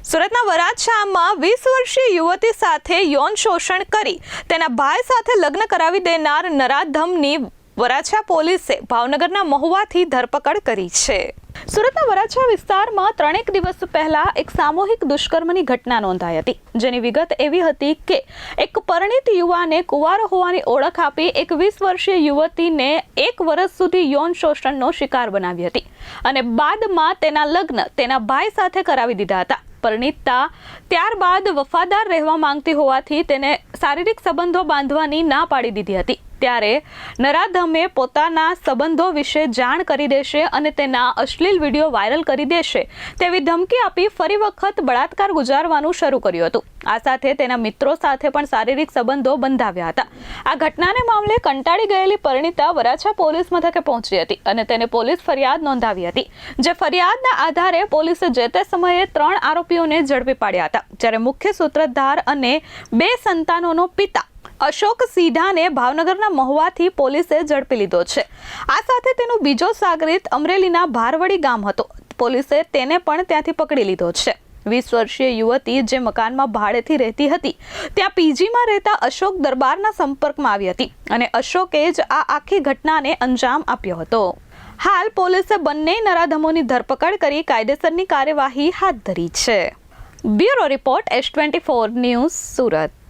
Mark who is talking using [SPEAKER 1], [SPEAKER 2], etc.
[SPEAKER 1] સુરતના વરાછામાં 20 વર્ષીય યુવતી સાથે યૌન શોષણ કરી તેના ભાઈ સાથે લગ્ન કરાવી દેનાર નરાધમની વરાછા પોલીસે ભાવનગરના મહુવાથી ધરપકડ કરી છે। સુરતના વરાછા વિસ્તારમાં 3 દિવસ પહેલા એક સામૂહિક દુષ્કર્મની ઘટના નોંધાઈ હતી, જેની વિગત એવી હતી કે એક પરિણીત યુવાને કુંવારો હોવાની ઓળખ આપી એક 20 વર્ષીય યુવતીને 1 વર્ષ સુધી યૌન શોષણનો શિકાર બનાવી હતી અને બાદમાં તેના લગ્ન તેના ભાઈ સાથે કરાવી દીધા હતા। પરિણીતા ત્યારબાદ વફાદાર રહેવા માંગતી હોવાથી તેને શારીરિક સંબંધો બાંધવાની ના પાડી દીધી હતી। ત્યારે નરાધમે પોતાના સંબંધો વિશે જાણ કરી દેશે અને તેના અશ્લીલ વિડીયો વાયરલ કરી દેશે તેવી ધમકી આપી ફરી વખત બળાત્કાર ગુજારવાનું શરૂ કર્યું હતું। આ સાથે તેના મિત્રો સાથે પણ શારીરિક સંબંધો બંધાવ્યા હતા। આ ઘટનાને મામલે કંટાળી ગયેલી પરિણીતા વરાછા પોલીસ મથકે પહોંચી હતી અને તેને પોલીસ ફરિયાદ નોંધાવી હતી, જે ફરિયાદના આધારે પોલીસે જે તે સમયે 3 આરોપીઓને ઝડપી પાડ્યા હતા, જ્યારે મુખ્ય સૂત્રધાર અને 2 સંતાનોનો પિતા અશોક સીધાને ભાવનગરના મહુવાથી પોલીસે ઝડપી લીધો છે। આ સાથે તેનો બીજો સાગરીત અમરેલીના ભારવડી ગામ હતો, પોલીસે તેને પણ ત્યાંથી પકડી લીધો છે। 20 વર્ષીય યુવતી જે મકાનમાં ભાડેથી રહેતી હતી ત્યાં પીજીમાં રહેતા અશોક દરબારના સંપર્કમાં આવી હતી અને અશોકે જ આ આખી ઘટનાને અંજામ આપ્યો હતો। હાલ પોલીસે બંને નરાધમોની ધરપકડ કરી કાયદેસરની કાર્યવાહી હાથ ધરી છે। Bureau report S24 news Surat.